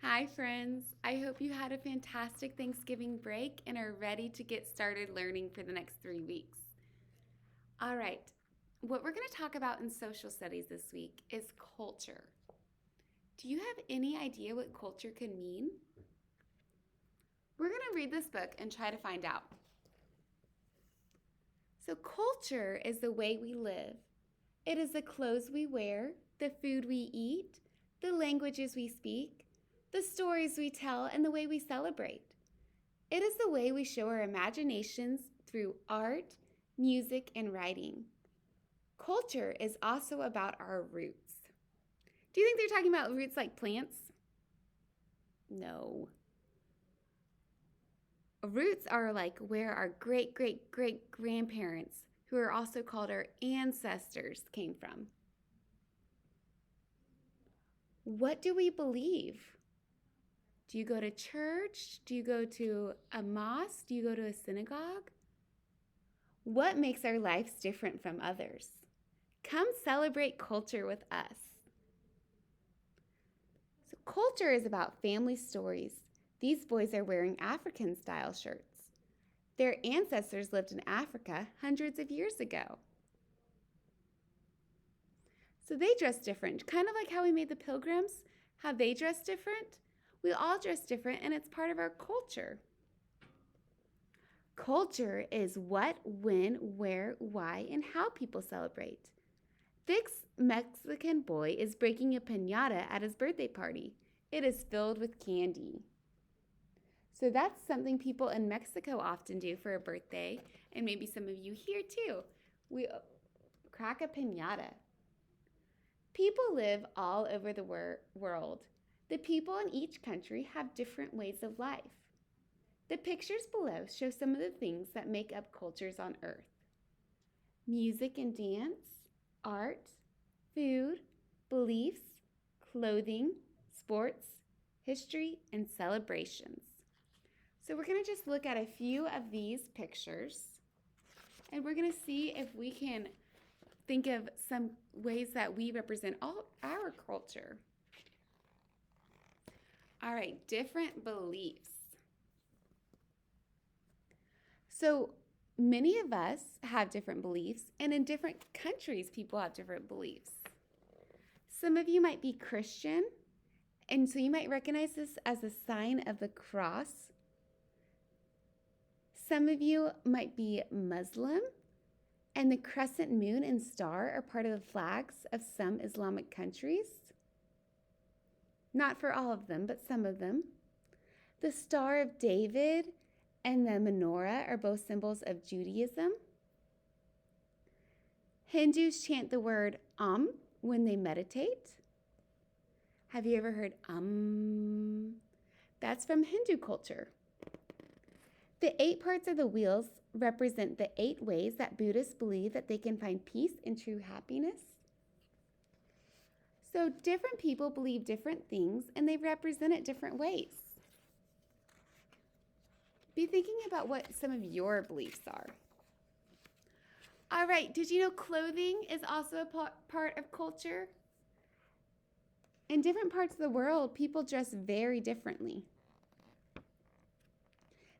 Hi, friends. I hope you had a fantastic Thanksgiving break and are ready to get started learning for the next 3 weeks. All right, what we're going to talk about in social studies this week is culture. Do you have any idea what culture could mean? We're going to read this book and try to find out. So, culture is the way we live. It is the clothes we wear, the food we eat, the languages we speak, the stories we tell, and the way we celebrate. It is the way we show our imaginations through art, music, and writing. Culture is also about our roots. Do you think they're talking about roots like plants? No. Roots are like where our great great great grandparents, who are also called our ancestors, came from. What do we believe? Do you go to church? Do you go to a mosque? Do you go to a synagogue? What makes our lives different from others? Come celebrate culture with us. So, culture is about family stories. These boys are wearing African style shirts. Their ancestors lived in Africa hundreds of years ago. So they dress different, kind of like how we made the pilgrims, how they dress different. We all dress different, and it's part of our culture. Culture is what, when, where, why, and how people celebrate. This Mexican boy is breaking a piñata at his birthday party. It is filled with candy. So that's something people in Mexico often do for a birthday, and maybe some of you here too. We crack a piñata. People live all over the world. The people in each country have different ways of life. The pictures below show some of the things that make up cultures on Earth: music and dance, art, food, beliefs, clothing, sports, history, and celebrations. So we're going to just look at a few of these pictures, and we're going to see if we can think of some ways that we represent all our culture. All right, different beliefs. So many of us have different beliefs, and in different countries, people have different beliefs. Some of you might be Christian, and so you might recognize this as a sign of the cross. Some of you might be Muslim, and the crescent moon and star are part of the flags of some Islamic countries. Not for all of them, but some of them. The Star of David and the menorah are both symbols of Judaism. Hindus chant the word when they meditate. Have you ever heard That's from Hindu culture. The 8 parts of the wheels represent the 8 ways that Buddhists believe that they can find peace and true happiness. So different people believe different things, and they represent it different ways. Be thinking about what some of your beliefs are. All right, did you know clothing is also a part of culture? In different parts of the world, people dress very differently.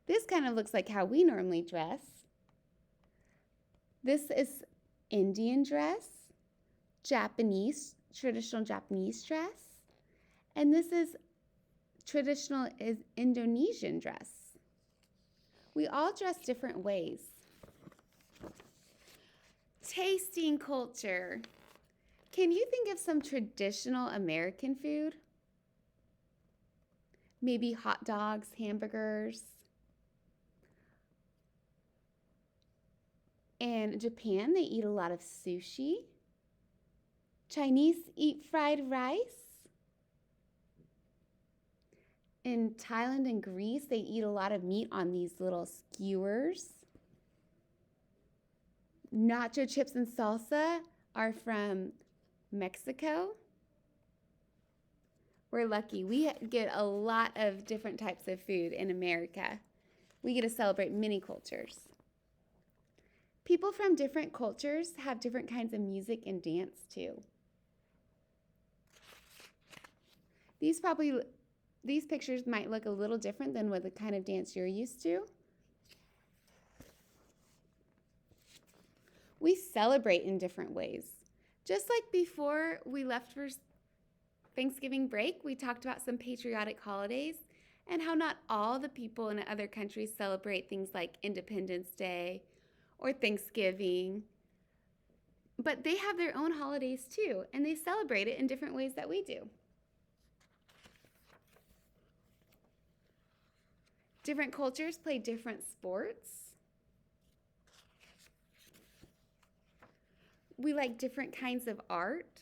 This kind of looks like how we normally dress. This is Indian dress, traditional Japanese dress, and this is traditional Indonesian dress. We all dress different ways. Tasting culture. Can you think of some traditional American food? Maybe hot dogs, hamburgers. In Japan, they eat a lot of sushi. Chinese eat fried rice. In Thailand and Greece, they eat a lot of meat on these little skewers. Nacho chips and salsa are from Mexico. We're lucky. We get a lot of different types of food in America. We get to celebrate many cultures. People from different cultures have different kinds of music and dance too. These probably These pictures might look a little different than what the kind of dance you're used to. We celebrate in different ways. Just like before we left for Thanksgiving break, we talked about some patriotic holidays and how not all the people in other countries celebrate things like Independence Day or Thanksgiving, but they have their own holidays too, and they celebrate it in different ways that we do. Different cultures play different sports. We like different kinds of art.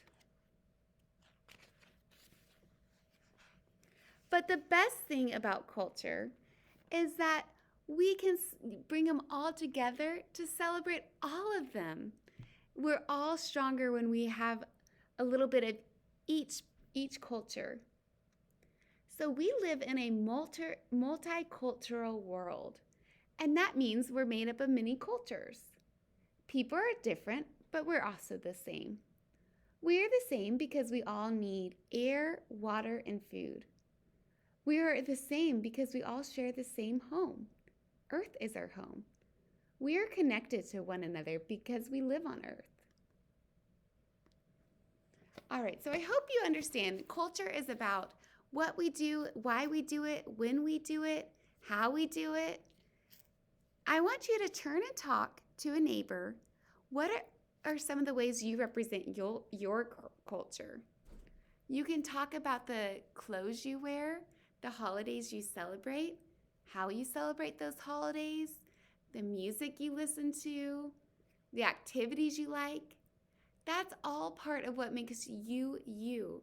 But the best thing about culture is that we can bring them all together to celebrate all of them. We're all stronger when we have a little bit of each culture. So we live in a multicultural world, and that means we're made up of many cultures. People are different, but we're also the same. We are the same because we all need air, water, and food. We are the same because we all share the same home. Earth is our home. We are connected to one another because we live on Earth. All right, so I hope you understand culture is about what we do, why we do it, when we do it, how we do it. I want you to turn and talk to a neighbor. What are some of the ways you represent your culture? You can talk about the clothes you wear, the holidays you celebrate, how you celebrate those holidays, the music you listen to, the activities you like. That's all part of what makes you, you.